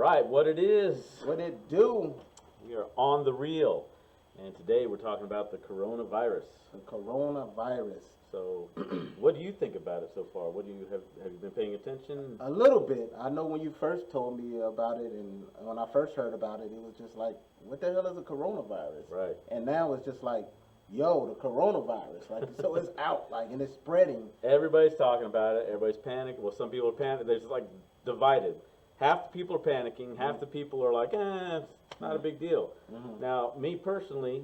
right, what it is. What it do? We are on the reel, and today we're talking about the coronavirus. The coronavirus. So, what do you think about it so far? What do you have you been paying attention? A little bit. I know when you first told me about it, and when I first heard about it, it was just like, what the hell is a coronavirus? Right. And now it's just like, yo, the coronavirus. Like, so it's out, like, and it's spreading. Everybody's talking about it. Everybody's panicking. Well, some people are panicking. There's like divided. Half the people are panicking. Half the people are like, it's not a big deal. Mm-hmm. Now, me personally,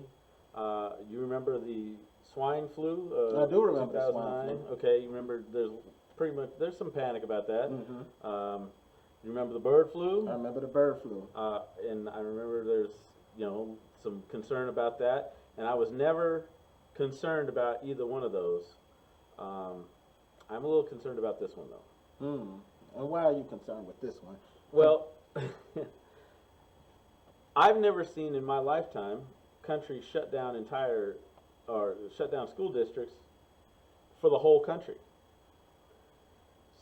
you remember the swine flu? I do remember 2009? the swine flu. Okay, you remember there's some panic about that. Mm-hmm. You remember the bird flu? I remember the bird flu. And I remember there's, some concern about that. And I was never concerned about either one of those. I'm a little concerned about this one, though. And why are you concerned with this one? Well, I've never seen in my lifetime countries shut down school districts for the whole country.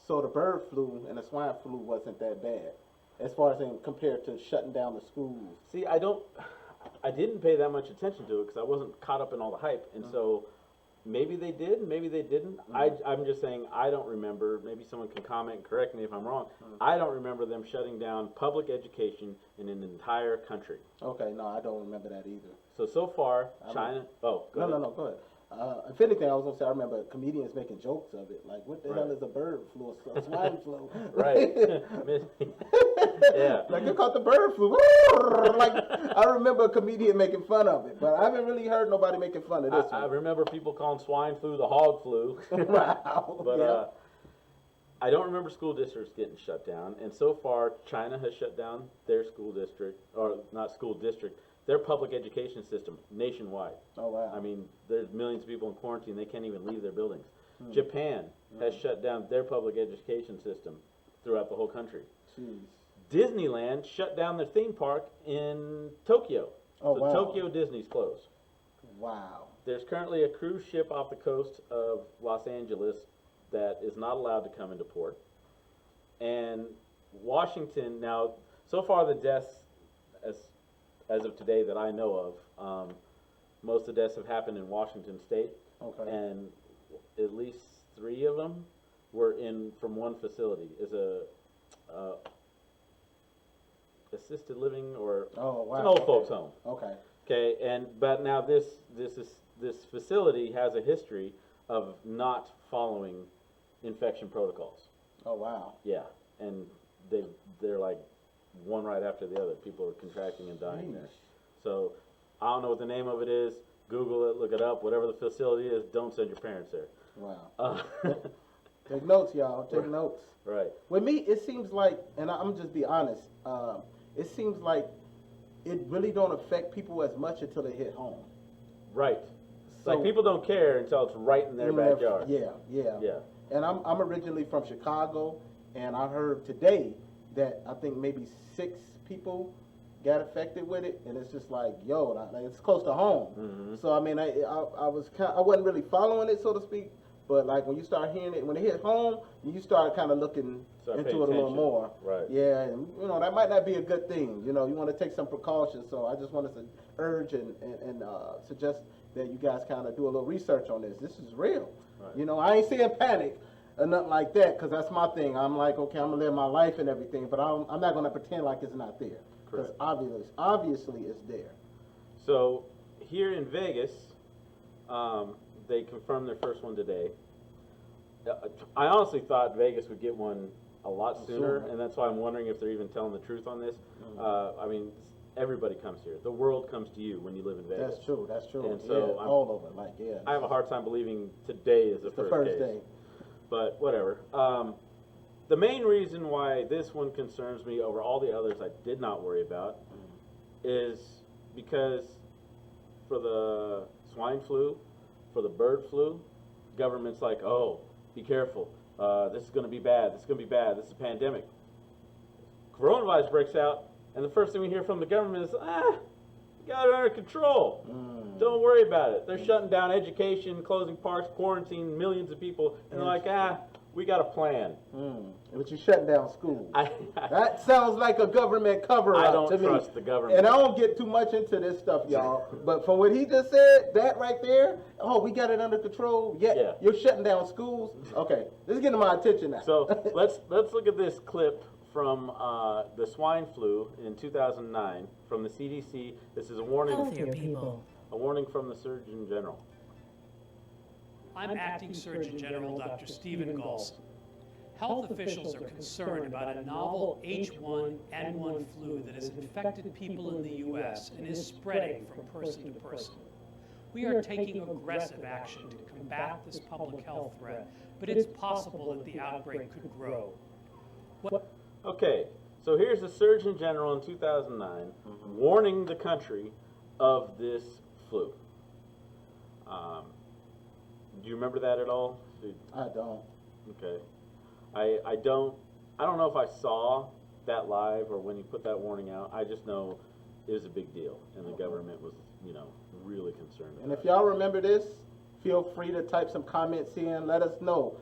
So the bird flu and the swine flu wasn't that bad, as far as compared to shutting down the schools. See, I didn't pay that much attention to it because I wasn't caught up in all the hype, and so maybe they did, maybe they didn't. I'm just saying I don't remember. Maybe someone can comment and correct me if I'm wrong. I don't remember them shutting down public education in an entire country. Okay, no, I don't remember that either. So far, China. Oh, go ahead. No, go ahead. If anything, I was gonna say I remember comedians making jokes of it, like, "What the hell is a bird flu, a swine flu?" Right. Yeah. Like, they caught the bird flu. Like, I remember a comedian making fun of it, but I haven't really heard nobody making fun of this one. I remember people calling swine flu the hog flu. Wow. But yeah. I don't remember school districts getting shut down. And so far, China has shut down their school district, or not school district, their public education system nationwide. Oh, wow. I mean, there's millions of people in quarantine. They can't even leave their buildings. Japan has shut down their public education system throughout the whole country. Jeez. Disneyland shut down their theme park in Tokyo. Oh, so wow. Tokyo Disney's closed. Wow. There's currently a cruise ship off the coast of Los Angeles that is not allowed to come into port. And Washington, now, so far the deaths, as of today that I know of, most of the deaths have happened in Washington State. Okay. And at least 3 of them were from one facility. Is a assisted living or Oh, wow. it's an old folks home. Okay. Okay, but now this facility has a history of not following infection protocols. Oh, wow. Yeah, and they're like one right after the other. People are contracting and dying there. So I don't know what the name of it is. Google it, look it up. Whatever the facility is, don't send your parents there. Wow. Take notes, y'all. Take notes. Right. With me, it seems like, and I'm just be honest, it seems like it really don't affect people as much until they hit home. Right. So, like people don't care until it's right in their backyard. Yeah. And I'm originally from Chicago, and I heard today that I think maybe 6 people got affected with it, and it's just like, yo, like, it's close to home. Mm-hmm. So I mean, I wasn't really following it, so to speak. But like when you start hearing it, when it hit home, you start kind of looking into it a little more. Right. Yeah, and that might not be a good thing. You want to take some precautions. So I just wanted to urge and suggest that you guys kind of do a little research on this. This is real. Right. I ain't saying panic or nothing like that, because that's my thing. I'm like, okay, I'm gonna live my life and everything, but I'm not gonna pretend like it's not there, because obviously it's there. So here in Vegas, they confirmed their first one today. I honestly thought Vegas would get one a lot sooner, and that's why I'm wondering if they're even telling the truth on this. I mean, everybody comes here. The world comes to you when you live in Vegas. That's true. And so all over, I have a hard time believing today is the first case. day. But whatever. The main reason why this one concerns me over all the others I did not worry about is because for the swine flu, for the bird flu, government's like, oh, be careful. This is going to be bad. This is going to be bad. This is a pandemic. Coronavirus breaks out, and the first thing we hear from the government is, you got it under control. Don't worry about it. They're shutting down education, closing parks, quarantining millions of people, and they're like, we got a plan. But you shutting down schools. I That sounds like a government cover-up to me. trust the government. And I don't get too much into this stuff, y'all. But from what he just said, that right there, oh, we got it under control. Yeah. You're shutting down schools. Okay, this is getting my attention now. So let's look at this clip from the swine flu in 2009 from the CDC. This is a warning. Healthier people. A warning from the Surgeon General. I'm Acting Surgeon General Dr. Stephen Gulst. Health officials are concerned about a novel H1N1 flu that has infected people in the U.S. and is spreading from person to person. We are taking aggressive action to combat this public health threat, but it's possible that the outbreak could grow. Okay, so here's the Surgeon General in 2009 warning the country of this flu. Do you remember that at all? I don't. Okay. I don't know if I saw that live or when he put that warning out. I just know it was a big deal and the government was, really concerned about And if y'all remember this, feel free to type some comments in. Let us know.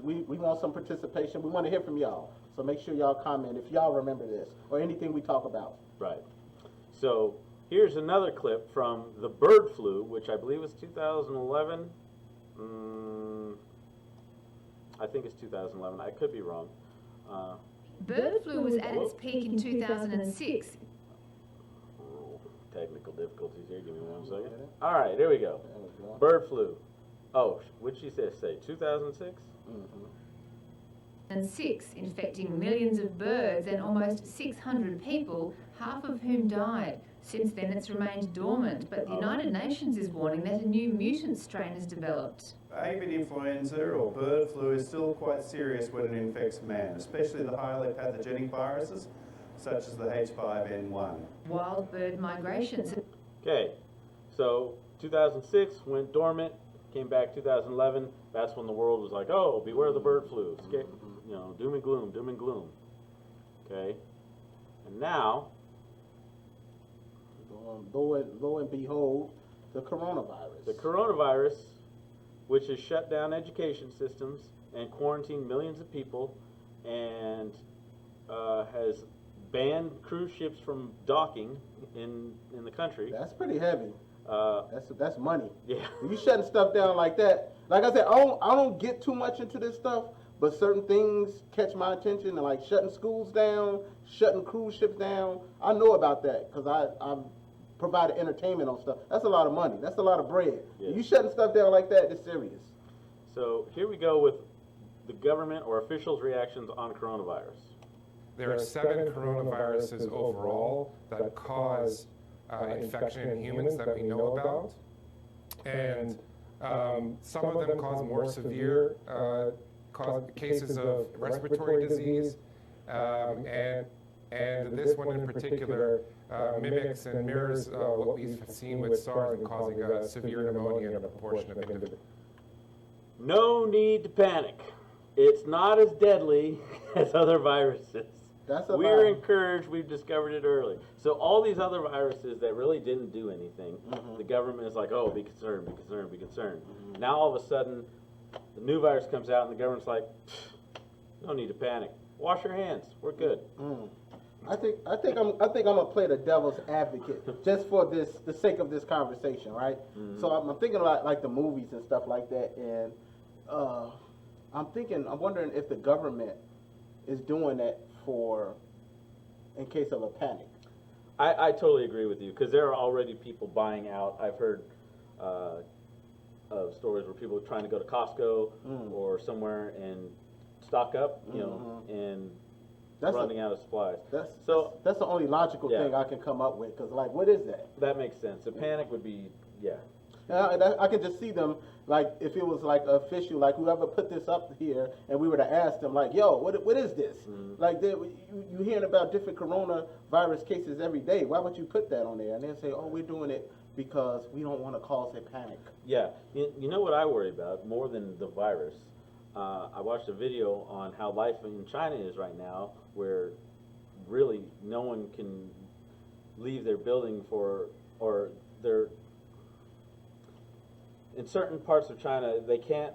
We want some participation. We want to hear from y'all. So make sure y'all comment if y'all remember this or anything we talk about. Right. So here's another clip from the bird flu, which I believe was 2011. I think it's 2011. I could be wrong. Bird flu was at its peak in 2006. Technical difficulties here. Give me 1 second. All right, here we go. Bird flu. Oh, what'd she say? 2006? And 6, infecting millions of birds and almost 600 people, half of whom died. Since then, it's remained dormant, but the United Nations is warning that a new mutant strain has developed. Avian influenza or bird flu is still quite serious when it infects man, especially the highly pathogenic viruses such as the H5N1. Wild bird migrations. Okay, so 2006 went dormant, came back 2011. That's when the world was like, oh, beware the bird flu. Doom and gloom, doom and gloom. Okay, and now, Lo and behold, the coronavirus. the coronavirus, which has shut down education systems and quarantined millions of people, and has banned cruise ships from docking in the country. That's pretty heavy. That's money. Yeah. When you shutting stuff down like that, like I said, I don't get too much into this stuff, but certain things catch my attention, like shutting schools down, shutting cruise ships down. I know about that because I provided entertainment on stuff. That's a lot of money. That's a lot of bread. Yeah. You shutting stuff down like that, it's serious. So here we go with the government or officials' reactions on coronavirus. There are 7 coronaviruses overall that cause infection in humans that we know about. And some of them cause more severe cases of respiratory disease. And this one in particular mimics and mirrors what we've seen with SARS in causing severe pneumonia in a proportion of individuals. No need to panic. It's not as deadly as other viruses. We're encouraged. We've discovered it early. So all these other viruses that really didn't do anything, the government is like, oh, be concerned, be concerned, be concerned. Now all of a sudden, the new virus comes out, and the government's like, no need to panic. Wash your hands. We're good. I think I'm gonna play the devil's advocate just for the sake of this conversation, right? So I'm thinking about like the movies and stuff like that, and I'm wondering if the government is doing that in case of a panic. I totally agree with you because there are already people buying out. I've heard of stories where people are trying to go to Costco or somewhere and stock up, and running out of supplies. That's the only logical Yeah. thing I can come up with, because like, what is that? That makes sense. A panic would be, I could just see them, like, if it was like official, like whoever put this up here, and we were to ask them, like, yo, what is this? Like, you hearing about different coronavirus cases every day. Why would you put that on there? And they'll say, oh, we're doing it because we don't want to cause a panic. Yeah. You know what I worry about more than the virus? I watched a video on how life in China is right now, where really no one can leave their building in certain parts of China, they can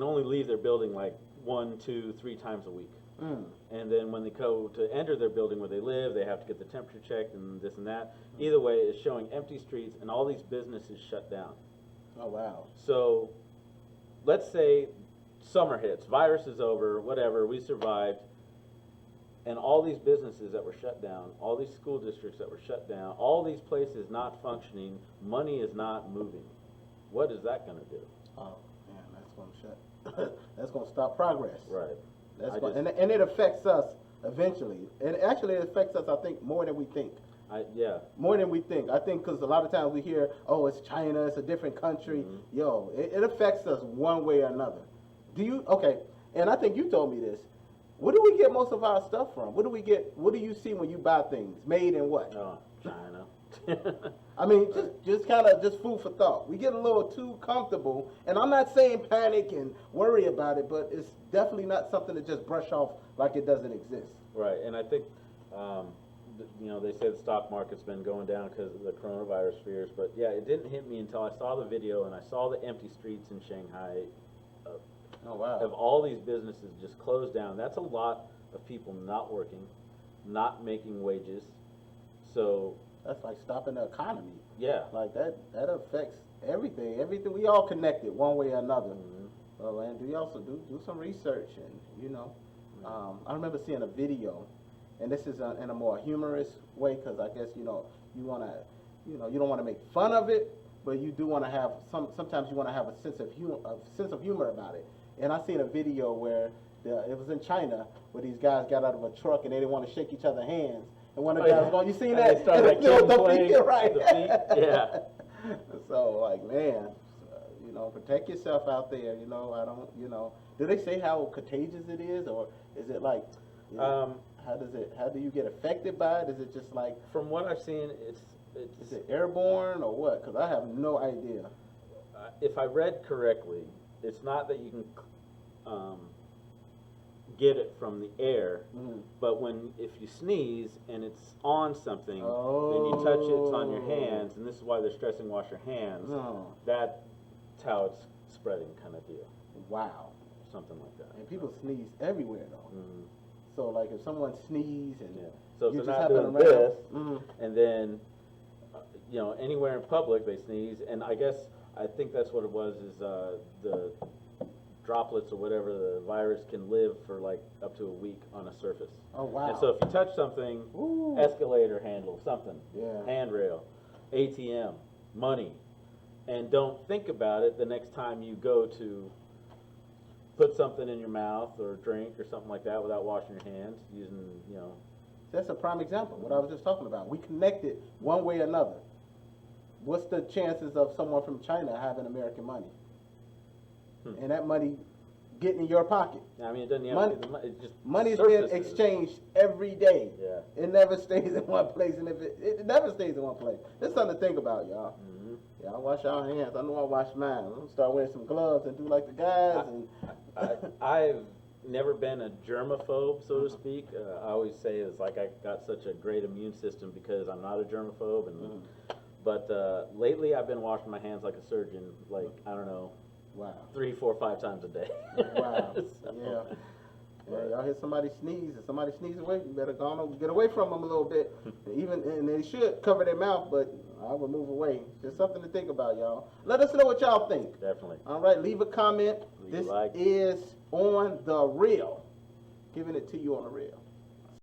only leave their building like 1, 2, 3 times a week. Mm. And then when they go to enter their building where they live, they have to get the temperature checked and this and that. Either way, it's showing empty streets and all these businesses shut down. Oh, wow. So let's say summer hits, virus is over, whatever, we survived, and all these businesses that were shut down, all these school districts that were shut down, all these places not functioning, money is not moving. What is that gonna do? Oh, man, that's gonna shut, that's gonna stop progress. Right. That's I going, just- and it affects us eventually. And actually, it affects us, I think, more than we think. Yeah. More than we think. I think because a lot of times we hear, oh, it's China, it's a different country. Yo, it affects us one way or another. Okay, and I think you told me this. Where do we get most of our stuff from? What do you see when you buy things? Made in what? Oh, China. I mean, just kind of just food for thought. We get a little too comfortable, and I'm not saying panic and worry about it, but it's definitely not something to just brush off like it doesn't exist. Right, and I think, you know, they say the stock market's been going down because of the coronavirus fears, but yeah, it didn't hit me until I saw the video and I saw the empty streets in Shanghai Oh wow! of all these businesses just closed down. That's a lot of people not working, not making wages. So That's like stopping the economy. yeah, Like that affects everything. Everything we all connected one way or another. Mhm. Well, and we also do some research, and you know, I remember seeing a video, and this is in a more humorous way because I guess you know you want to, you know, you don't want to make fun of it, but you do want to have sometimes you want to have a sense of humor about it. And I seen a video where it was in China where these guys got out of a truck and they didn't want to shake each other's hands. And one of the guys was going, "You seen And that?" they started like And the kid playing feet, right? the feet, yeah. So like, man, you know, protect yourself out there. You know, I don't. You know, do they say how contagious it is, or is it like? You know, how do you get affected by it? Is it just like? From what I've seen, it's Is it airborne or what? Because I have no idea. if I read correctly, it's not that you can get it from the air, Mhm. but if you sneeze and it's on something, then you touch it, it's on your hands, and this is why they're stressing wash your hands. No. That's how it's spreading, kind of deal, Wow. something like that. And people sneeze everywhere though. Mhm. So like if someone sneezes and Yeah. So if you they're just not happen doing around, this, mhm. and then you know, anywhere in public they sneeze, and I think that's what it was, is the droplets or whatever, the virus can live for like up to a week on a surface. Oh wow. And so if you touch something, Ooh. escalator handle, something, Yeah. handrail, ATM, money, and don't think about it the next time you go to put something in your mouth or drink or something like that without washing your hands, using, you know. That's a prime example, what I was just talking about. We connected one way or another. What's the chances of someone from China having American money? And that money getting in your pocket? I mean, it doesn't have Money- to be the money, it just Money is being surfaces. exchanged every day. Yeah. It never stays in one place, and if it never stays in one place. There's something to think about, y'all. Mhm. Y'all wash your hands. I know I wash mine. I'm gonna start wearing some gloves and do like the guys. And I've never been a germaphobe, so to speak. I always say it's like I got such a great immune system because I'm not a germaphobe. And but lately I've been washing my hands like a surgeon, like I don't know, wow. 3, 4, 5 times a day. Wow. So, Yeah. Yeah, y'all hear somebody sneeze, and somebody sneeze away, you better go on, get away from them a little bit. And they should cover their mouth, but I will move away. Just something to think about, y'all. Let us know what y'all think. Definitely. All right, leave a comment. Leave a This like. is On The Real. Giving it to you on the real.